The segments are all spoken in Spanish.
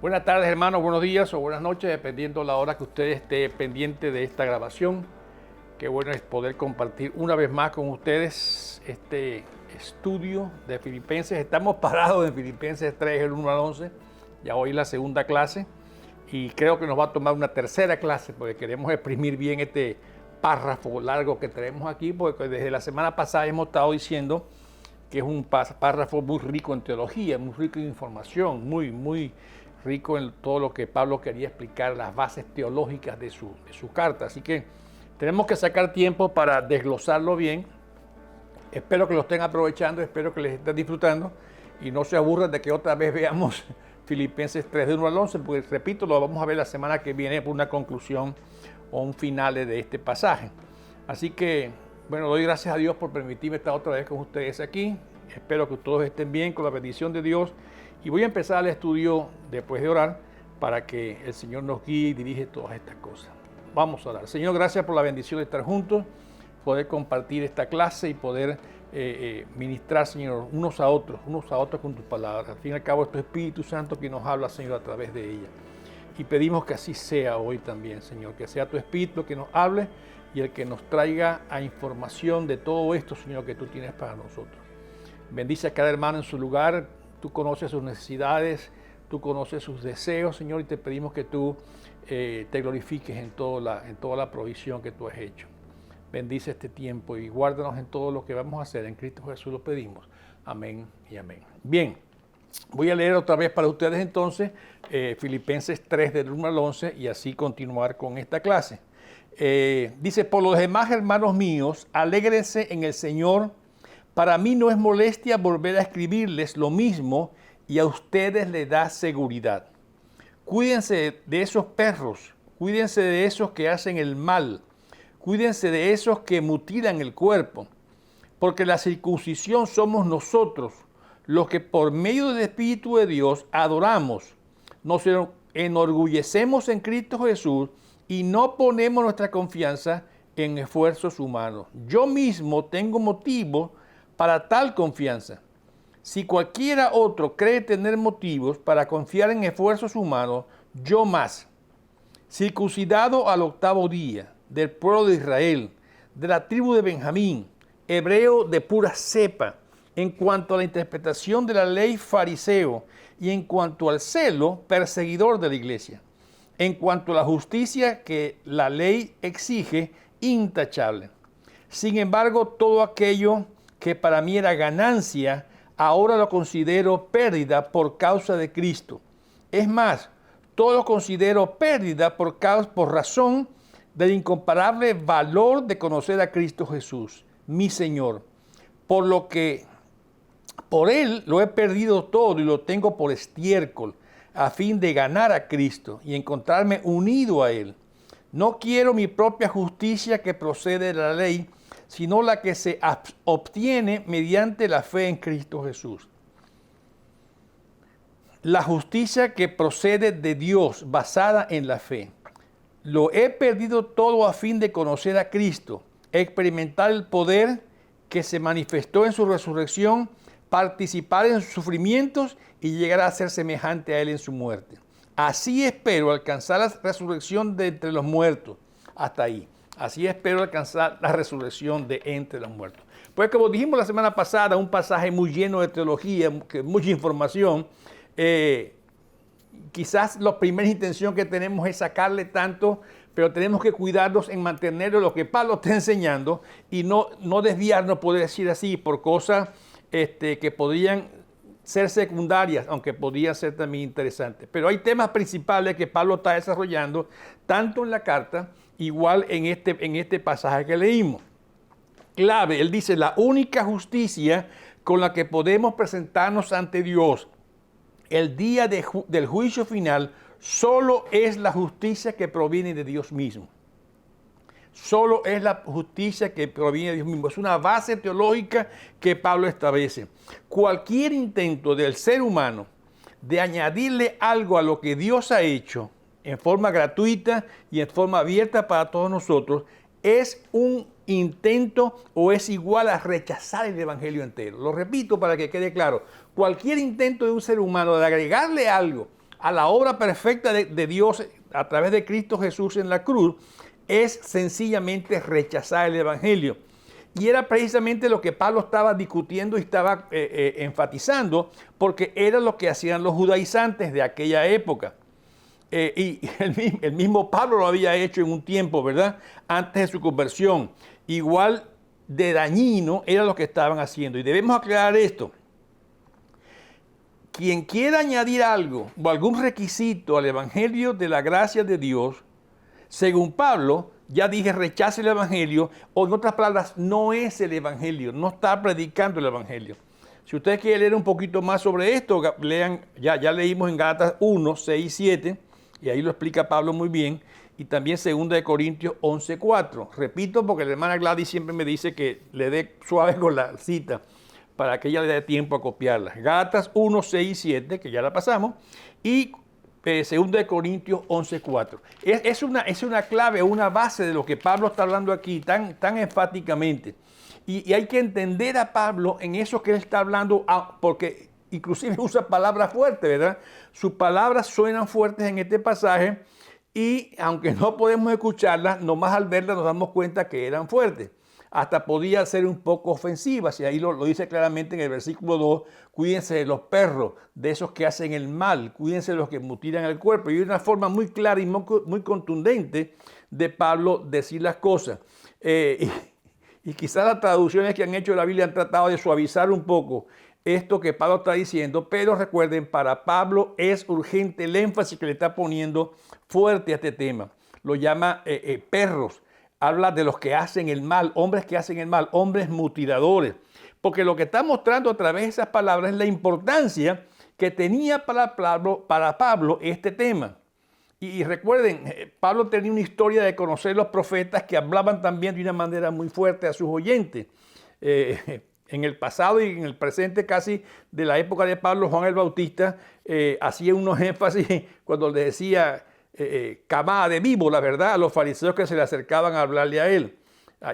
Buenas tardes, hermanos, buenos días o buenas noches, dependiendo la hora que usted esté pendiente de esta grabación. Qué bueno es poder compartir una vez más con ustedes este estudio de Filipenses. Estamos parados en Filipenses 3, el 1 al 11. Ya hoy la segunda clase y creo que nos va a tomar una tercera clase porque queremos exprimir bien este párrafo largo que tenemos aquí, porque desde la semana pasada hemos estado diciendo que es un párrafo muy rico en teología, muy rico en información, muy rico en todo lo que Pablo quería explicar, las bases teológicas de su carta. Así que tenemos que sacar tiempo para desglosarlo bien. Espero que lo estén aprovechando, espero que les estén disfrutando y no se aburran de que otra vez veamos Filipenses 3 de 1 al 11, porque repito, lo vamos a ver la semana que viene por una conclusión o un final de este pasaje. Así que, bueno, doy gracias a Dios por permitirme estar otra vez con ustedes aquí. Espero que todos estén bien con la bendición de Dios. Y voy a empezar el estudio después de orar para que el Señor nos guíe y dirige todas estas cosas. Vamos a orar. Señor, gracias por la bendición de estar juntos, poder compartir esta clase y poder ministrar, Señor, unos a otros con tus palabras. Al fin y al cabo, es tu Espíritu Santo que nos habla, Señor, a través de ella. Y pedimos que así sea hoy también, Señor, que sea tu Espíritu que nos hable y el que nos traiga a información de todo esto, Señor, que tú tienes para nosotros. Bendice a cada hermano en su lugar. Tú conoces sus necesidades, tú conoces sus deseos, Señor, y te pedimos que tú te glorifiques en toda la provisión que tú has hecho. Bendice este tiempo y guárdanos en todo lo que vamos a hacer. En Cristo Jesús lo pedimos. Amén y amén. Bien, voy a leer otra vez para ustedes entonces Filipenses 3 del 1 al 11 y así continuar con esta clase. Dice, por los demás hermanos míos, alégrense en el Señor. Para mí no es molestia volver a escribirles lo mismo y a ustedes les da seguridad. Cuídense de esos perros, cuídense de esos que hacen el mal, cuídense de esos que mutilan el cuerpo, porque la circuncisión somos nosotros, los que por medio del Espíritu de Dios adoramos, nos enorgullecemos en Cristo Jesús y no ponemos nuestra confianza en esfuerzos humanos. Yo mismo tengo motivo para tal confianza. Si cualquiera otro cree tener motivos para confiar en esfuerzos humanos, yo más. Circuncidado al 8º día, del pueblo de Israel, de la tribu de Benjamín, hebreo de pura cepa, en cuanto a la interpretación de la ley fariseo, y en cuanto al celo, perseguidor de la iglesia. En cuanto a la justicia que la ley exige, intachable. Sin embargo, todo aquello que para mí era ganancia, ahora lo considero pérdida por causa de Cristo. Es más, todo lo considero pérdida por razón del incomparable valor de conocer a Cristo Jesús, mi Señor. Por lo que por Él lo he perdido todo y lo tengo por estiércol, a fin de ganar a Cristo y encontrarme unido a Él. No quiero mi propia justicia que procede de la ley, sino la que se obtiene mediante la fe en Cristo Jesús. La justicia que procede de Dios, basada en la fe. Lo he perdido todo a fin de conocer a Cristo, experimentar el poder que se manifestó en su resurrección, participar en sus sufrimientos y llegar a ser semejante a Él en su muerte. Así espero alcanzar la resurrección de entre los muertos. Hasta ahí. Así espero alcanzar la resurrección de entre los muertos. Pues como dijimos la semana pasada, un pasaje muy lleno de teología, mucha información. Quizás la primera intención que tenemos es sacarle tanto, pero tenemos que cuidarnos en mantener lo que Pablo está enseñando y no desviarnos, poder decir así, por cosas que podrían ser secundarias, aunque podrían ser también interesantes. Pero hay temas principales que Pablo está desarrollando, tanto en la carta, igual en este pasaje que leímos. Clave, él dice, la única justicia con la que podemos presentarnos ante Dios el día del juicio final solo es la justicia que proviene de Dios mismo. Solo es la justicia que proviene de Dios mismo. Es una base teológica que Pablo establece. Cualquier intento del ser humano de añadirle algo a lo que Dios ha hecho en forma gratuita y en forma abierta para todos nosotros es un intento o es igual a rechazar el evangelio entero. Lo repito para que quede claro. Cualquier intento de un ser humano de agregarle algo a la obra perfecta de Dios a través de Cristo Jesús en la cruz, es sencillamente rechazar el Evangelio. Y era precisamente lo que Pablo estaba discutiendo y estaba enfatizando, porque era lo que hacían los judaizantes de aquella época. Y el mismo Pablo lo había hecho en un tiempo, ¿verdad? Antes de su conversión. Igual de dañino era lo que estaban haciendo. Y debemos aclarar esto. Quien quiera añadir algo o algún requisito al Evangelio de la gracia de Dios, según Pablo, ya dije, rechaza el Evangelio, o en otras palabras, no es el Evangelio, no está predicando el Evangelio. Si ustedes quieren leer un poquito más sobre esto, lean, ya leímos en Gálatas 1, 6 y 7, y ahí lo explica Pablo muy bien, y también 2 Corintios 11, 4. Repito, porque la hermana Gladys siempre me dice que le dé suave con la cita, para que ella le dé tiempo a copiarla. Gálatas 1, 6 y 7, que ya la pasamos, y 2 Corintios 11, 4. Es una clave, una base de lo que Pablo está hablando aquí tan enfáticamente. Y hay que entender a Pablo en eso que él está hablando, porque inclusive usa palabras fuertes, ¿verdad? Sus palabras suenan fuertes en este pasaje y aunque no podemos escucharlas, nomás al verlas nos damos cuenta que eran fuertes. Hasta podía ser un poco ofensivas, y ahí lo dice claramente en el versículo 2, cuídense de los perros, de esos que hacen el mal, cuídense de los que mutilan el cuerpo. Y hay una forma muy clara y muy contundente de Pablo decir las cosas. Y quizás las traducciones que han hecho de la Biblia han tratado de suavizar un poco esto que Pablo está diciendo, pero recuerden, para Pablo es urgente el énfasis que le está poniendo fuerte a este tema. Lo llama perros. Habla de los que hacen el mal, hombres que hacen el mal, hombres mutiladores. Porque lo que está mostrando a través de esas palabras es la importancia que tenía para Pablo este tema. Y recuerden, Pablo tenía una historia de conocer los profetas que hablaban también de una manera muy fuerte a sus oyentes. En el pasado y en el presente casi de la época de Pablo, Juan el Bautista hacía unos énfasis cuando le decía camada de víbora, ¿verdad?, a los fariseos que se le acercaban a hablarle a él.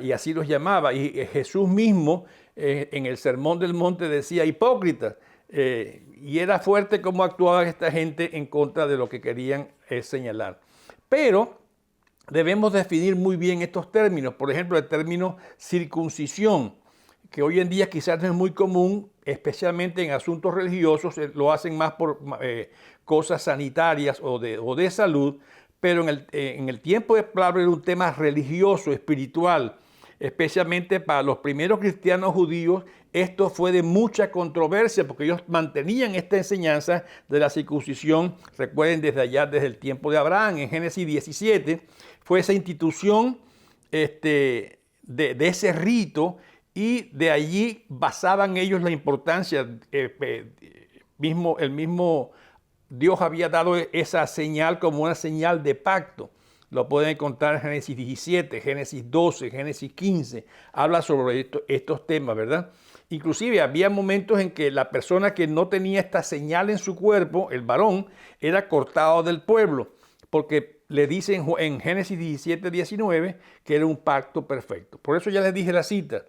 Y así los llamaba. Y Jesús mismo en el Sermón del Monte decía hipócritas. Y era fuerte cómo actuaba esta gente en contra de lo que querían señalar. Pero debemos definir muy bien estos términos. Por ejemplo, el término circuncisión, que hoy en día quizás no es muy común, especialmente en asuntos religiosos, lo hacen más por cosas sanitarias o de salud, pero en el tiempo de Pablo era un tema religioso, espiritual, especialmente para los primeros cristianos judíos. Esto fue de mucha controversia porque ellos mantenían esta enseñanza de la circuncisión, recuerden, desde el tiempo de Abraham. En Génesis 17 fue esa institución de ese rito, y de allí basaban ellos la importancia. El mismo Dios había dado esa señal como una señal de pacto. Lo pueden encontrar en Génesis 17, Génesis 12, Génesis 15. Habla sobre estos temas, ¿verdad? Inclusive había momentos en que la persona que no tenía esta señal en su cuerpo, el varón, era cortado del pueblo, porque le dicen en Génesis 17, 19 que era un pacto perfecto. Por eso ya les dije la cita.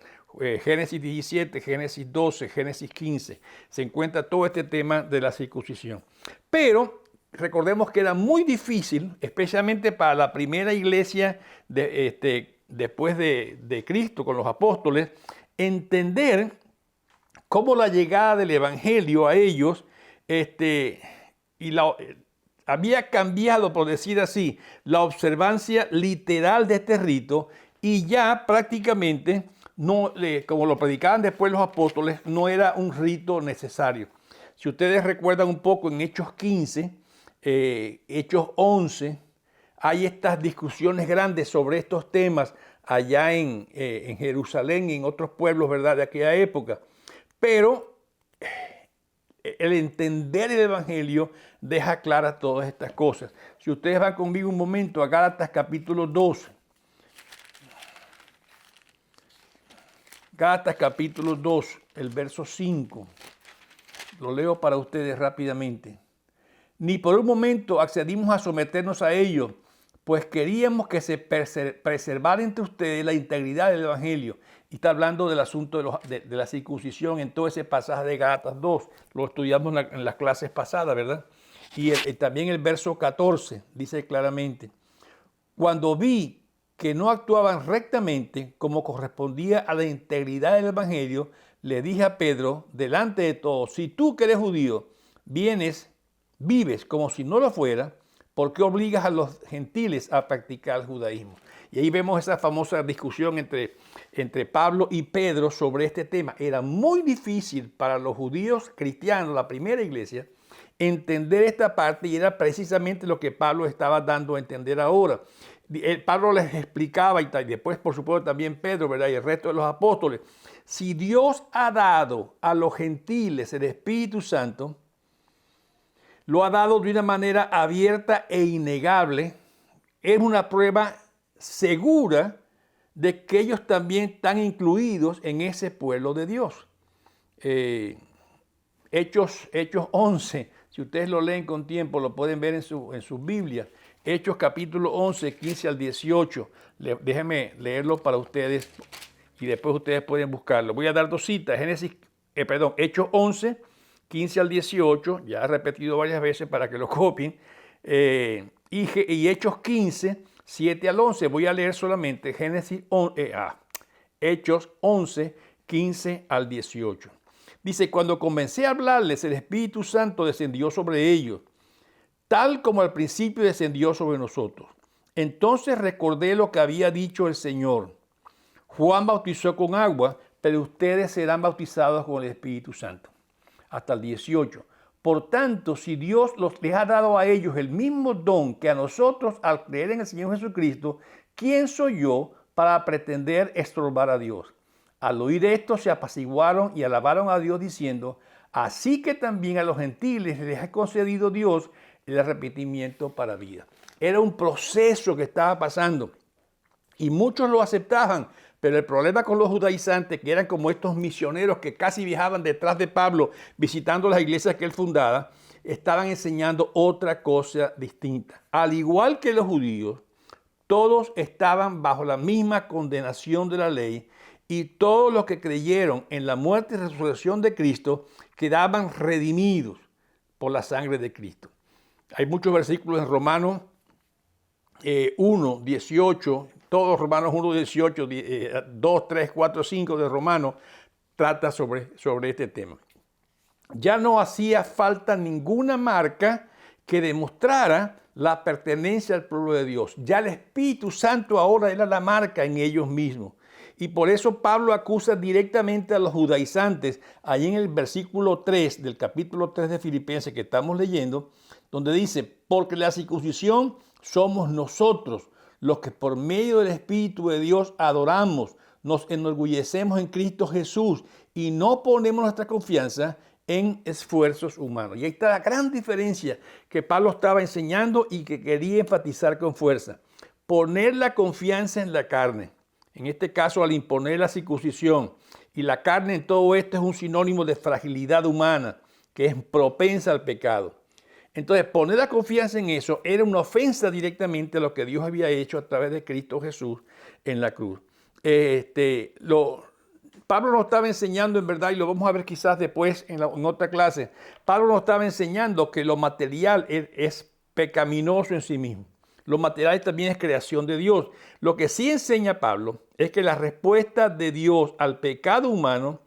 Génesis 17, Génesis 12, Génesis 15. Se encuentra todo este tema de la circuncisión. Pero recordemos que era muy difícil, especialmente para la primera iglesia después de Cristo con los apóstoles, entender cómo la llegada del evangelio a ellos había cambiado, por decir así, la observancia literal de este rito, y ya prácticamente, no, como lo predicaban después los apóstoles, no era un rito necesario. Si ustedes recuerdan un poco en Hechos 15, Hechos 11, hay estas discusiones grandes sobre estos temas allá en Jerusalén y en otros pueblos, ¿verdad?, de aquella época. Pero el entender el evangelio deja claras todas estas cosas. Si ustedes van conmigo un momento a Gálatas capítulo 2. Gálatas capítulo 2, el verso 5. Lo leo para ustedes rápidamente. Ni por un momento accedimos a someternos a ellos, pues queríamos que se preservara entre ustedes la integridad del evangelio. Y está hablando del asunto de la circuncisión en todo ese pasaje de Gálatas 2. Lo estudiamos en las clases pasadas, ¿verdad? Y también el verso 14 dice claramente: cuando vi que no actuaban rectamente como correspondía a la integridad del Evangelio, le dije a Pedro, delante de todos: si tú que eres judío vives como si no lo fuera, ¿por qué obligas a los gentiles a practicar el judaísmo? Y ahí vemos esa famosa discusión entre Pablo y Pedro sobre este tema. Era muy difícil para los judíos cristianos, la primera iglesia, entender esta parte, y era precisamente lo que Pablo estaba dando a entender ahora. Pablo les explicaba, y después por supuesto también Pedro, ¿verdad?, y el resto de los apóstoles: si Dios ha dado a los gentiles el Espíritu Santo, lo ha dado de una manera abierta e innegable. Es una prueba segura de que ellos también están incluidos en ese pueblo de Dios. Hechos 11, si ustedes lo leen con tiempo, lo pueden ver en sus Biblias. Hechos capítulo 11, 15 al 18. Déjenme leerlo para ustedes y después ustedes pueden buscarlo. Voy a dar dos citas. Hechos 11, 15 al 18. Ya he repetido varias veces para que lo copien. Y Hechos 15, 7 al 11. Voy a leer solamente Hechos 11, 15 al 18. Dice: cuando comencé a hablarles, el Espíritu Santo descendió sobre ellos, tal como al principio descendió sobre nosotros. Entonces recordé lo que había dicho el Señor: Juan bautizó con agua, pero ustedes serán bautizados con el Espíritu Santo. Hasta el 18. Por tanto, si Dios les ha dado a ellos el mismo don que a nosotros al creer en el Señor Jesucristo, ¿quién soy yo para pretender estorbar a Dios? Al oír esto se apaciguaron y alabaron a Dios diciendo: así que también a los gentiles les ha concedido Dios el arrepentimiento para vida. Era un proceso que estaba pasando y muchos lo aceptaban, pero el problema con los judaizantes, que eran como estos misioneros que casi viajaban detrás de Pablo visitando las iglesias que él fundaba, estaban enseñando otra cosa distinta. Al igual que los judíos, todos estaban bajo la misma condenación de la ley, y todos los que creyeron en la muerte y resurrección de Cristo quedaban redimidos por la sangre de Cristo. Hay muchos versículos en Romanos 1, 18, todos Romanos 1, 18, 2, 3, 4, 5 de Romanos trata sobre este tema. Ya no hacía falta ninguna marca que demostrara la pertenencia al pueblo de Dios. Ya el Espíritu Santo ahora era la marca en ellos mismos. Y por eso Pablo acusa directamente a los judaizantes, ahí en el versículo 3 del capítulo 3 de Filipenses que estamos leyendo, donde dice: porque la circuncisión somos nosotros, los que por medio del Espíritu de Dios adoramos, nos enorgullecemos en Cristo Jesús y no ponemos nuestra confianza en esfuerzos humanos. Y ahí está la gran diferencia que Pablo estaba enseñando y que quería enfatizar con fuerza. Poner la confianza en la carne. En este caso, al imponer la circuncisión, y la carne en todo esto es un sinónimo de fragilidad humana, que es propensa al pecado. Entonces, poner la confianza en eso era una ofensa directamente a lo que Dios había hecho a través de Cristo Jesús en la cruz. Pablo nos estaba enseñando, en verdad, y lo vamos a ver quizás después en otra clase, Pablo nos estaba enseñando que lo material es pecaminoso en sí mismo. Lo material también es creación de Dios. Lo que sí enseña Pablo es que la respuesta de Dios al pecado humano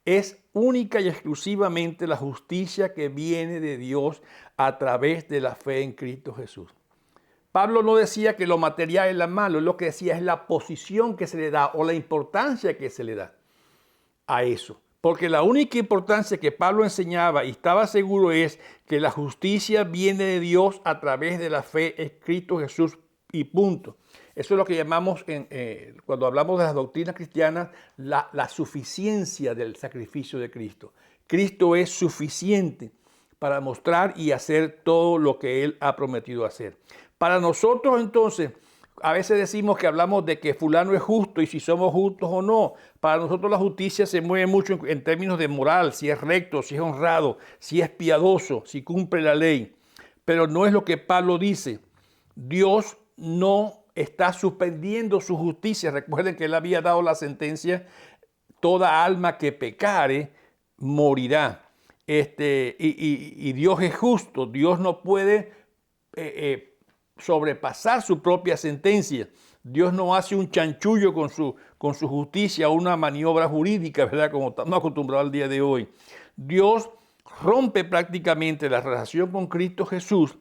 es única y exclusivamente la justicia que viene de Dios a través de la fe en Cristo Jesús. Pablo no decía que lo material es lo malo, lo que decía es la posición que se le da o la importancia que se le da a eso. Porque la única importancia que Pablo enseñaba y estaba seguro es que la justicia viene de Dios a través de la fe en Cristo Jesús y punto. Eso es lo que llamamos, cuando hablamos de las doctrinas cristianas, la suficiencia del sacrificio de Cristo. Cristo es suficiente para mostrar y hacer todo lo que Él ha prometido hacer. Para nosotros, entonces, a veces decimos que hablamos de que fulano es justo y si somos justos o no. Para nosotros la justicia se mueve mucho en términos de moral, si es recto, si es honrado, si es piadoso, si cumple la ley. Pero no es lo que Pablo dice. Dios no está suspendiendo su justicia. Recuerden que Él había dado la sentencia: toda alma que pecare morirá. y Dios es justo. Dios no puede sobrepasar su propia sentencia. Dios no hace un chanchullo con su justicia o una maniobra jurídica, ¿verdad? Como estamos acostumbrados al día de hoy. Dios rompe prácticamente la relación con Cristo Jesús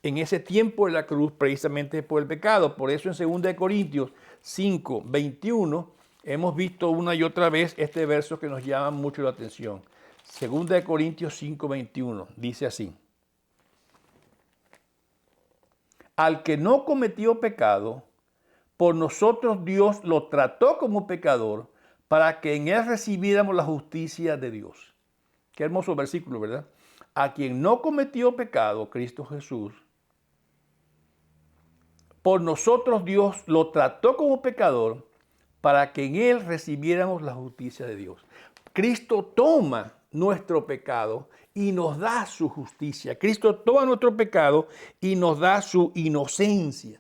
en ese tiempo de la cruz, precisamente por el pecado. Por eso en 2 Corintios 5, 21, hemos visto una y otra vez este verso que nos llama mucho la atención. 2 Corintios 5, 21, dice así: al que no cometió pecado, por nosotros Dios lo trató como pecador, para que en él recibiéramos la justicia de Dios. Qué hermoso versículo, ¿verdad? A quien no cometió pecado, Cristo Jesús, por nosotros Dios lo trató como pecador, para que en él recibiéramos la justicia de Dios. Cristo toma nuestro pecado y nos da su justicia. Cristo toma nuestro pecado y nos da su inocencia.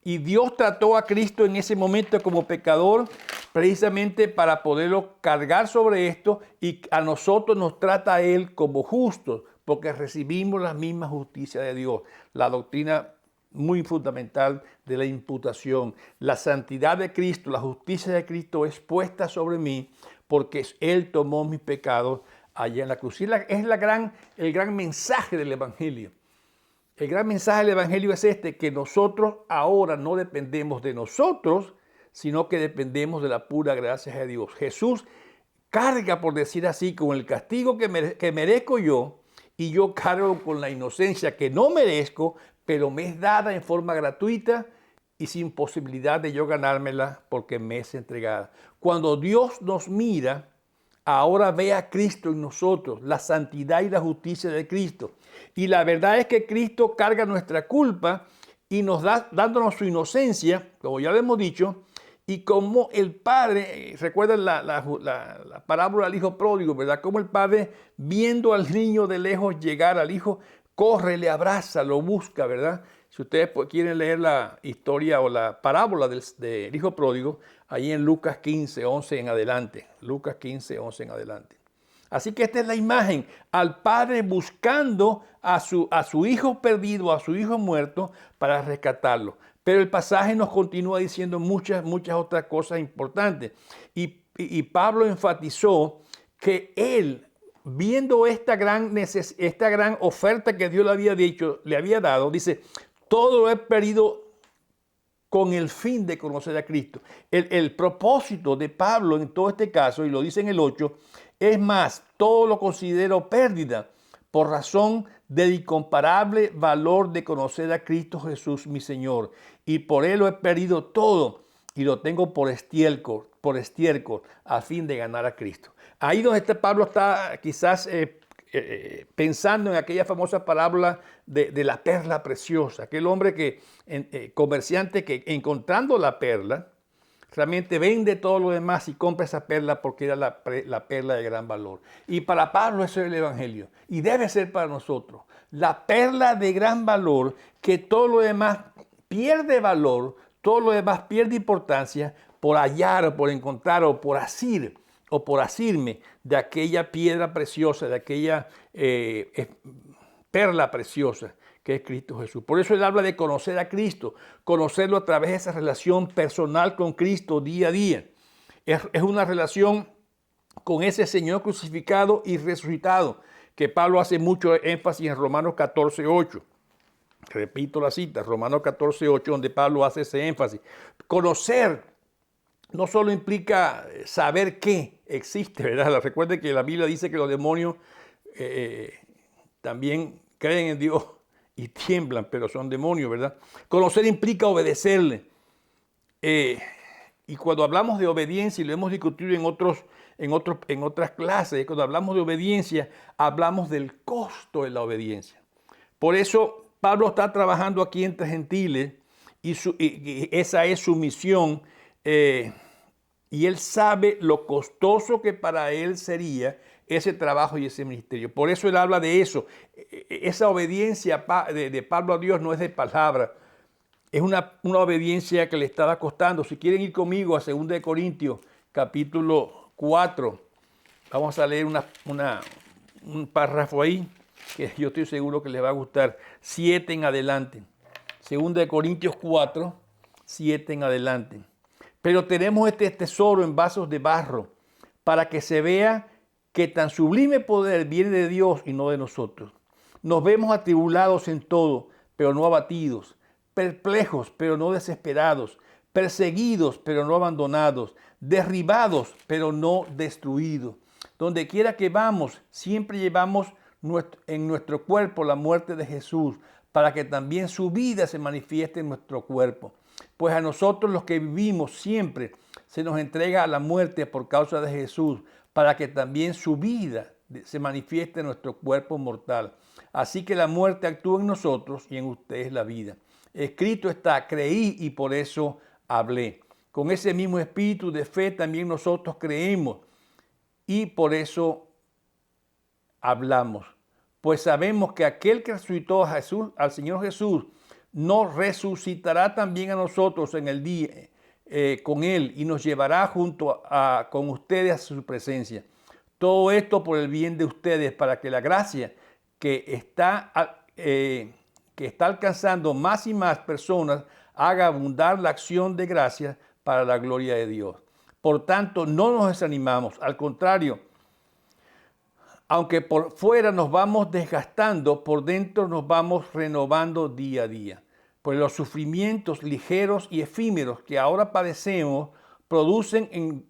Y Dios trató a Cristo en ese momento como pecador precisamente para poderlo cargar sobre esto, y a nosotros nos trata a Él como justos porque recibimos la misma justicia de Dios. La doctrina muy fundamental de la imputación. La santidad de Cristo, la justicia de Cristo es puesta sobre mí porque Él tomó mis pecados allá en la cruz. Y es el gran mensaje del Evangelio. El gran mensaje del Evangelio es que nosotros ahora no dependemos de nosotros, sino que dependemos de la pura gracia de Dios. Jesús carga, por decir así, con el castigo que merezco yo, y yo cargo con la inocencia que no merezco, pero me es dada en forma gratuita y sin posibilidad de yo ganármela porque me es entregada. Cuando Dios nos mira, ahora ve a Cristo en nosotros, la santidad y la justicia de Cristo. Y la verdad es que Cristo carga nuestra culpa y nos da, dándonos su inocencia, como ya lo hemos dicho, y como el Padre, recuerdan la parábola del hijo pródigo, ¿verdad? Como el Padre, viendo al niño de lejos llegar, al hijo, corre, le abraza, lo busca, ¿verdad? Si ustedes quieren leer la historia o la parábola del hijo pródigo, ahí en Lucas 15, 11 en adelante. Lucas 15, 11 en adelante. Así que esta es la imagen, al padre buscando a su hijo perdido, a su hijo muerto, para rescatarlo. Pero el pasaje nos continúa diciendo muchas otras cosas importantes. Y Pablo enfatizó que él, viendo esta gran oferta que Dios le había dado, dice: todo lo he perdido con el fin de conocer a Cristo. El propósito de Pablo en todo este caso, y lo dice en el 8, es más, todo lo considero pérdida por razón del incomparable valor de conocer a Cristo Jesús, mi Señor. Y por Él lo he perdido todo y lo tengo por estiércol, a fin de ganar a Cristo. Ahí donde Pablo está quizás pensando en aquella famosa parábola de la perla preciosa, aquel hombre comerciante que, encontrando la perla, realmente vende todo lo demás y compra esa perla porque era la perla de gran valor. Y para Pablo eso es el Evangelio, y debe ser para nosotros la perla de gran valor, que todo lo demás pierde valor, todo lo demás pierde importancia por hallar o por encontrar o por asirme de aquella piedra preciosa, de aquella perla preciosa que es Cristo Jesús. Por eso él habla de conocer a Cristo, conocerlo a través de esa relación personal con Cristo día a día. Es una relación con ese Señor crucificado y resucitado, que Pablo hace mucho énfasis en Romanos 14:8. Repito la cita, Romanos 14:8, donde Pablo hace ese énfasis. Conocer no solo implica saber qué existe, ¿verdad? Recuerden que la Biblia dice que los demonios también creen en Dios y tiemblan, pero son demonios, ¿verdad? Conocer implica obedecerle. Y cuando hablamos de obediencia, y lo hemos discutido en otras clases, cuando hablamos de obediencia, hablamos del costo de la obediencia. Por eso Pablo está trabajando aquí entre gentiles y esa es su misión. Y él sabe lo costoso que para él sería ese trabajo y ese ministerio. Por eso él habla de eso. Esa obediencia de Pablo a Dios no es de palabra. Es una obediencia que le estaba costando. Si quieren ir conmigo a 2 Corintios, capítulo 4, vamos a leer un párrafo ahí que yo estoy seguro que les va a gustar. 7 en adelante. 2 Corintios 4, 7 en adelante. Pero tenemos este tesoro en vasos de barro, para que se vea que tan sublime poder viene de Dios y no de nosotros. Nos vemos atribulados en todo, pero no abatidos, perplejos, pero no desesperados, perseguidos, pero no abandonados, derribados, pero no destruidos. Donde quiera que vamos, siempre llevamos en nuestro cuerpo la muerte de Jesús, para que también su vida se manifieste en nuestro cuerpo. Pues a nosotros los que vivimos siempre se nos entrega a la muerte por causa de Jesús, para que también su vida se manifieste en nuestro cuerpo mortal. Así que la muerte actúa en nosotros y en ustedes la vida. Escrito está, creí y por eso hablé. Con ese mismo espíritu de fe también nosotros creemos y por eso hablamos. Pues sabemos que aquel que resucitó a Jesús, al Señor Jesús, nos resucitará también a nosotros en el día con Él y nos llevará con ustedes a su presencia. Todo esto por el bien de ustedes, para que la gracia que está alcanzando más y más personas haga abundar la acción de gracia para la gloria de Dios. Por tanto, no nos desanimamos, al contrario, aunque por fuera nos vamos desgastando, por dentro nos vamos renovando día a día. Pues los sufrimientos ligeros y efímeros que ahora padecemos producen en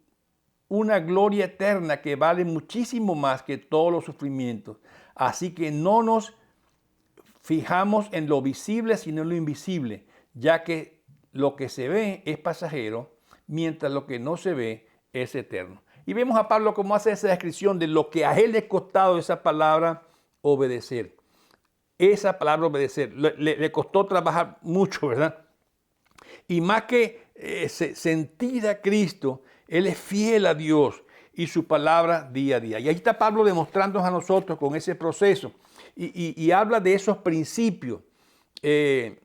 una gloria eterna que vale muchísimo más que todos los sufrimientos. Así que no nos fijamos en lo visible, sino en lo invisible, ya que lo que se ve es pasajero, mientras lo que no se ve es eterno. Y vemos a Pablo cómo hace esa descripción de lo que a él le ha costado esa palabra obedecer. Esa palabra obedecer. Le costó trabajar mucho, ¿verdad? Y más que sentir a Cristo, él es fiel a Dios y su palabra día a día. Y ahí está Pablo demostrándonos a nosotros con ese proceso. Y habla de esos principios. El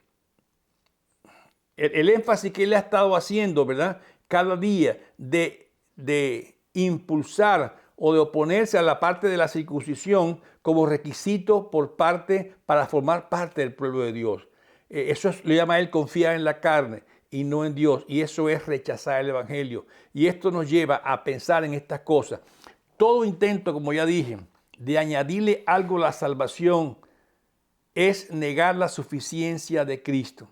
énfasis que él ha estado haciendo, ¿verdad? Cada día de impulsar o de oponerse a la parte de la circuncisión como requisito para formar parte del pueblo de Dios. Eso le llama a él confiar en la carne y no en Dios. Y eso es rechazar el evangelio. Y esto nos lleva a pensar en estas cosas. Todo intento, como ya dije, de añadirle algo a la salvación es negar la suficiencia de Cristo.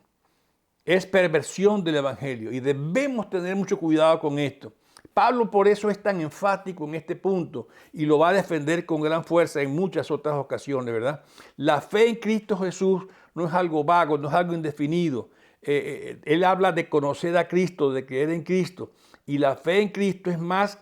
Es perversión del evangelio y debemos tener mucho cuidado con esto. Pablo por eso es tan enfático en este punto y lo va a defender con gran fuerza en muchas otras ocasiones, ¿verdad? La fe en Cristo Jesús no es algo vago, no es algo indefinido. Él habla de conocer a Cristo, de creer en Cristo. Y la fe en Cristo es más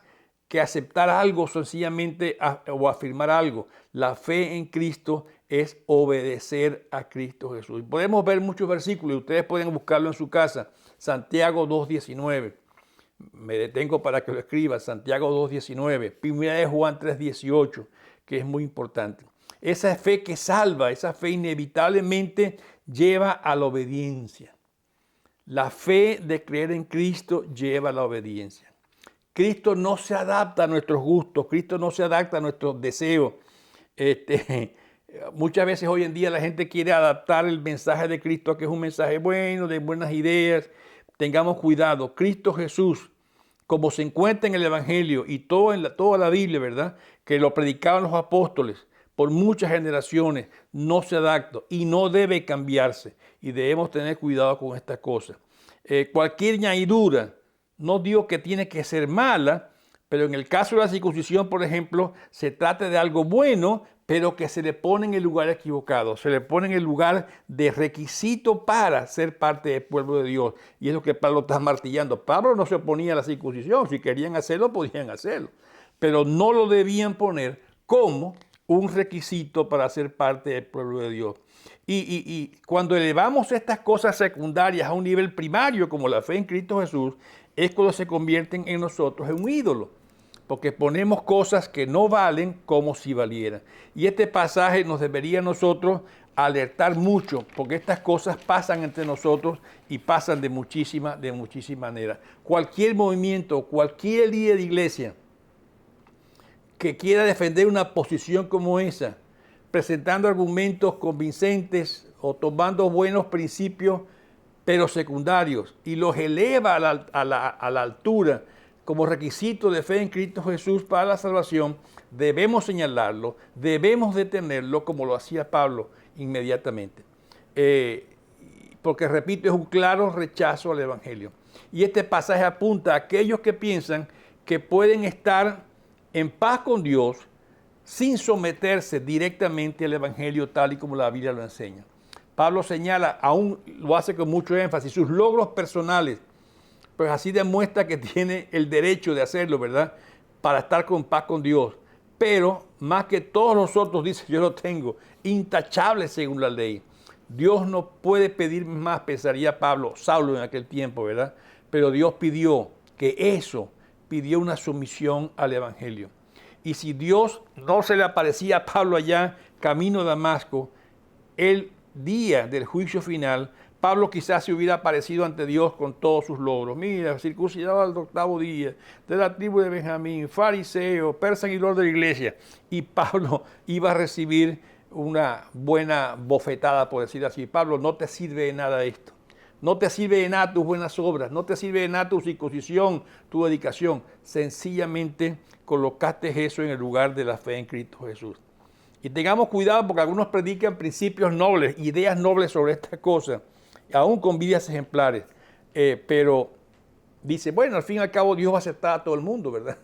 que aceptar algo sencillamente o afirmar algo. La fe en Cristo es obedecer a Cristo Jesús. Y podemos ver muchos versículos y ustedes pueden buscarlo en su casa. Santiago 2:19. Me detengo para que lo escriba. Santiago 2:19. Primera de Juan 3:18, que es muy importante. Esa fe que salva, esa fe inevitablemente lleva a la obediencia. La fe de creer en Cristo lleva a la obediencia. Cristo no se adapta a nuestros gustos, Cristo no se adapta a nuestros deseos. Muchas veces hoy en día la gente quiere adaptar el mensaje de Cristo a que es un mensaje bueno, de buenas ideas. Tengamos cuidado. Cristo Jesús, como se encuentra en el Evangelio y toda la Biblia, ¿verdad? Que lo predicaban los apóstoles por muchas generaciones, no se adapta y no debe cambiarse. Y debemos tener cuidado con estas cosas. Cualquier añadidura, no digo que tiene que ser mala, pero en el caso de la circuncisión, por ejemplo, se trata de algo bueno, pero que se le pone en el lugar equivocado, se le pone en el lugar de requisito para ser parte del pueblo de Dios. Y es lo que Pablo está martillando. Pablo no se oponía a la circuncisión, si querían hacerlo, podían hacerlo, pero no lo debían poner como un requisito para ser parte del pueblo de Dios. Y cuando elevamos estas cosas secundarias a un nivel primario, como la fe en Cristo Jesús, es cuando se convierten en nosotros en un ídolo, porque ponemos cosas que no valen como si valieran. Y este pasaje nos debería a nosotros alertar mucho, porque estas cosas pasan entre nosotros y pasan de muchísimas maneras. Cualquier movimiento, cualquier día de iglesia que quiera defender una posición como esa, presentando argumentos convincentes o tomando buenos principios, pero secundarios, y los eleva a la altura como requisito de fe en Cristo Jesús para la salvación, debemos señalarlo, debemos detenerlo como lo hacía Pablo inmediatamente. Porque, repito, es un claro rechazo al Evangelio. Y este pasaje apunta a aquellos que piensan que pueden estar en paz con Dios sin someterse directamente al Evangelio tal y como la Biblia lo enseña. Pablo señala, aún lo hace con mucho énfasis, sus logros personales, pues así demuestra que tiene el derecho de hacerlo, ¿verdad? Para estar en paz con Dios. Pero más que todos nosotros, dice, yo lo tengo, intachable según la ley. Dios no puede pedir más, pensaría Saulo en aquel tiempo, ¿verdad? Pero Dios pidió pidió una sumisión al Evangelio. Y si Dios no se le aparecía a Pablo allá, camino a Damasco, el día del juicio final, Pablo quizás se hubiera aparecido ante Dios con todos sus logros. Mira, circuncidado al 8º día, de la tribu de Benjamín, fariseo, perseguidor de la iglesia. Y Pablo iba a recibir una buena bofetada, por decir así. Pablo, no te sirve de nada esto. No te sirve de nada tus buenas obras. No te sirve de nada tu circuncisión, tu dedicación. Sencillamente colocaste eso en el lugar de la fe en Cristo Jesús. Y tengamos cuidado porque algunos predican principios nobles, ideas nobles sobre estas cosas, aún con vidas ejemplares. Pero dice, bueno, al fin y al cabo Dios va a aceptar a todo el mundo, ¿verdad?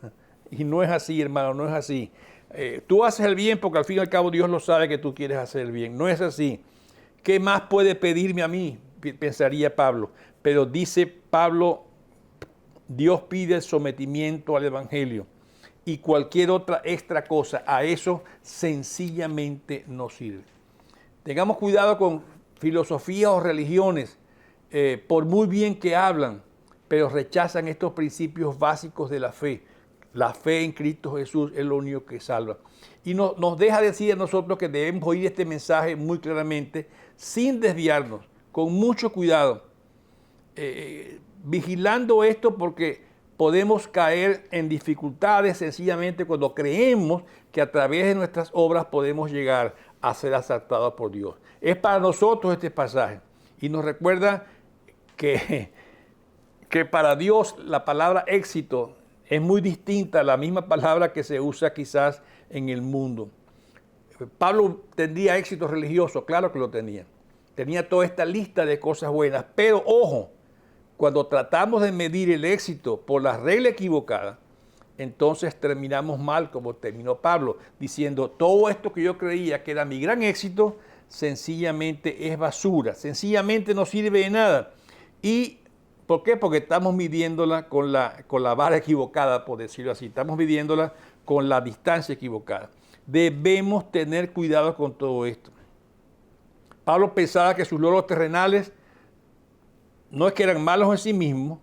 Y no es así, hermano, no es así. Tú haces el bien porque al fin y al cabo Dios lo sabe que tú quieres hacer el bien. No es así. ¿Qué más puede pedirme a mí? Pensaría Pablo. Pero dice Pablo, Dios pide el sometimiento al Evangelio. Y cualquier otra extra cosa, a eso sencillamente no sirve. Tengamos cuidado con filosofías o religiones, por muy bien que hablan, pero rechazan estos principios básicos de la fe. La fe en Cristo Jesús es lo único que salva. Y nos deja decir a nosotros que debemos oír este mensaje muy claramente, sin desviarnos, con mucho cuidado, vigilando esto porque podemos caer en dificultades sencillamente cuando creemos que a través de nuestras obras podemos llegar a ser aceptados por Dios. Es para nosotros este pasaje y nos recuerda que para Dios la palabra éxito es muy distinta a la misma palabra que se usa quizás en el mundo. Pablo tendría éxito religioso, claro que lo tenía. Tenía toda esta lista de cosas buenas, pero ojo, cuando tratamos de medir el éxito por la regla equivocada, entonces terminamos mal como terminó Pablo, diciendo todo esto que yo creía que era mi gran éxito, sencillamente es basura, sencillamente no sirve de nada. ¿Y por qué? Porque estamos midiéndola con la vara equivocada, por decirlo así, estamos midiéndola con la distancia equivocada. Debemos tener cuidado con todo esto. Pablo pensaba que sus logros terrenales no es que eran malos en sí mismos,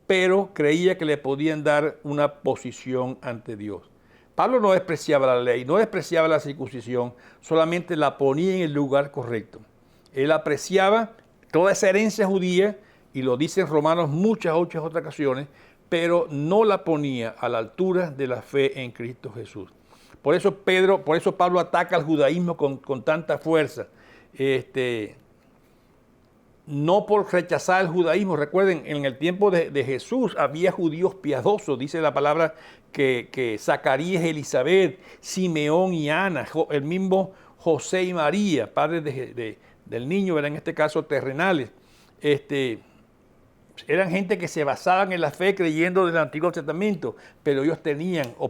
pero creía que le podían dar una posición ante Dios. Pablo no despreciaba la ley, no despreciaba la circuncisión, solamente la ponía en el lugar correcto. Él apreciaba toda esa herencia judía, y lo dice en Romanos muchas otras ocasiones, pero no la ponía a la altura de la fe en Cristo Jesús. Por eso Pablo ataca al judaísmo con tanta fuerza. No por rechazar el judaísmo. Recuerden, en el tiempo de Jesús había judíos piadosos. Dice la palabra que Zacarías, Elizabeth, Simeón y Ana, el mismo José y María, padres del niño, eran en este caso terrenales. Eran gente que se basaban en la fe creyendo del Antiguo Testamento, pero ellos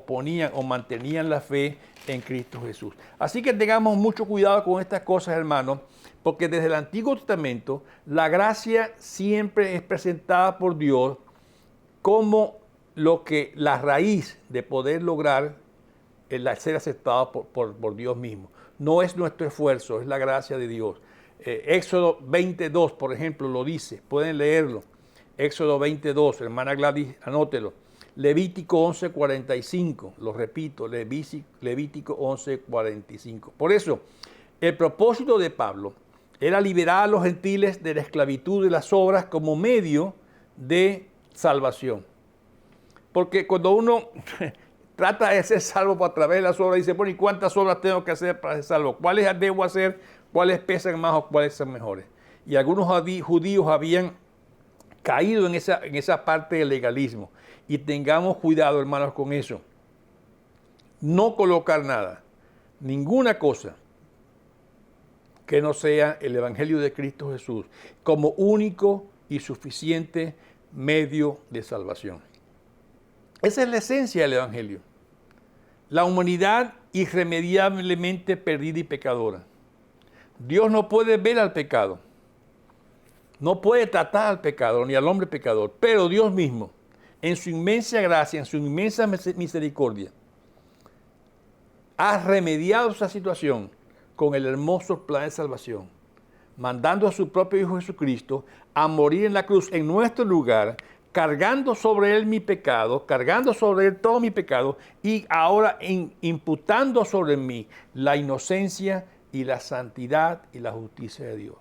ponían o mantenían la fe en Cristo Jesús. Así que tengamos mucho cuidado con estas cosas, hermanos, porque desde el Antiguo Testamento la gracia siempre es presentada por Dios como la raíz de poder lograr el ser aceptado por Dios mismo. No es nuestro esfuerzo, es la gracia de Dios. Éxodo 22, por ejemplo, lo dice, pueden leerlo. Éxodo 22, hermana Gladys, anótelo. Levítico 11:45, lo repito, Levítico 11:45. Por eso, el propósito de Pablo era liberar a los gentiles de la esclavitud de las obras como medio de salvación. Porque cuando uno trata de ser salvo a través de las obras. Dice, bueno, ¿y cuántas obras tengo que hacer para ser salvo? ¿Cuáles debo hacer? ¿Cuáles pesan más o cuáles son mejores? Y algunos judíos habían caído en esa parte del legalismo. Y tengamos cuidado, hermanos, con eso. No colocar nada, ninguna cosa que no sea el Evangelio de Cristo Jesús como único y suficiente medio de salvación. Esa es la esencia del Evangelio. La humanidad irremediablemente perdida y pecadora. Dios no puede ver al pecado. No puede tratar al pecador ni al hombre pecador. Pero Dios mismo, en su inmensa gracia, en su inmensa misericordia, ha remediado esa situación con el hermoso plan de salvación, mandando a su propio Hijo Jesucristo a morir en la cruz en nuestro lugar, cargando sobre él mi pecado, cargando sobre él todo mi pecado y ahora imputando sobre mí la inocencia y la santidad y la justicia de Dios.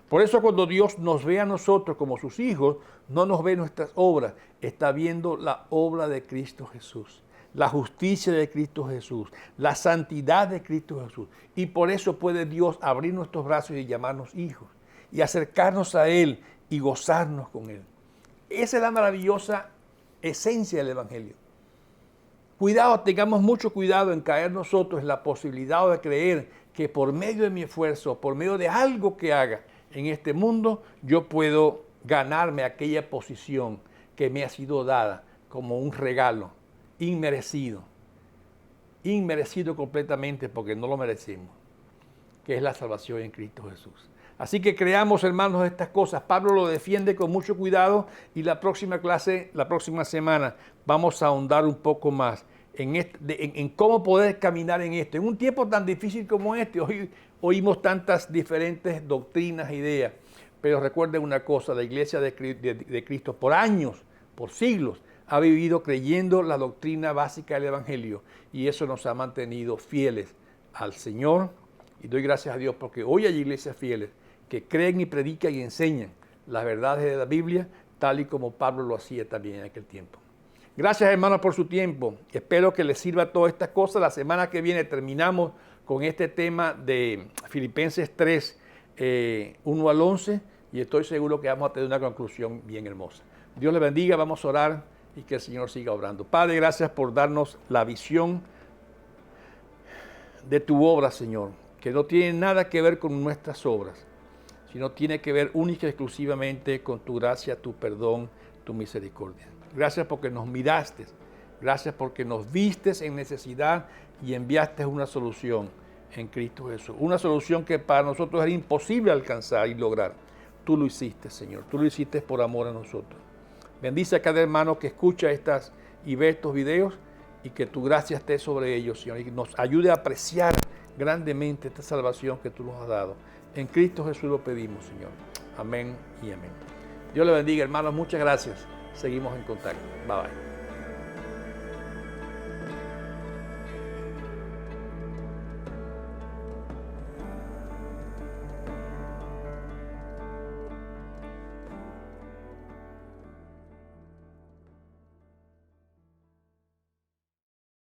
Por eso cuando Dios nos ve a nosotros como sus hijos, no nos ve nuestras obras, está viendo la obra de Cristo Jesús, la justicia de Cristo Jesús, la santidad de Cristo Jesús. Y por eso puede Dios abrir nuestros brazos y llamarnos hijos y acercarnos a Él y gozarnos con Él. Esa es la maravillosa esencia del Evangelio. Cuidado, tengamos mucho cuidado en caer nosotros en la posibilidad de creer que por medio de mi esfuerzo, por medio de algo que haga en este mundo, yo puedo ganarme aquella posición que me ha sido dada como un regalo inmerecido completamente porque no lo merecemos, que es la salvación en Cristo Jesús. Así que creamos, hermanos, estas cosas. Pablo lo defiende con mucho cuidado y la próxima clase, la próxima semana, vamos a ahondar un poco más en cómo poder caminar en esto. En un tiempo tan difícil como este, hoy oímos tantas diferentes doctrinas, ideas, pero recuerden una cosa, la iglesia de Cristo por años, por siglos, ha vivido creyendo la doctrina básica del Evangelio y eso nos ha mantenido fieles al Señor. Y doy gracias a Dios porque hoy hay iglesias fieles que creen y predican y enseñan las verdades de la Biblia, tal y como Pablo lo hacía también en aquel tiempo. Gracias, hermanos, por su tiempo. Espero que les sirva todas estas cosas. La semana que viene terminamos con este tema de Filipenses 3, 1 al 11, y estoy seguro que vamos a tener una conclusión bien hermosa. Dios les bendiga, vamos a orar y que el Señor siga obrando. Padre, gracias por darnos la visión de tu obra, Señor, que no tiene nada que ver con nuestras obras, sino tiene que ver única y exclusivamente con tu gracia, tu perdón, tu misericordia. Gracias porque nos miraste, gracias porque nos vistes en necesidad y enviaste una solución en Cristo Jesús. Una solución que para nosotros era imposible alcanzar y lograr. Tú lo hiciste, Señor, tú lo hiciste por amor a nosotros. Bendice a cada hermano que escucha estas y ve estos videos y que tu gracia esté sobre ellos, Señor, y nos ayude a apreciar grandemente esta salvación que tú nos has dado. En Cristo Jesús lo pedimos, Señor. Amén y amén. Dios le bendiga, hermanos. Muchas gracias. Seguimos en contacto. Bye, bye.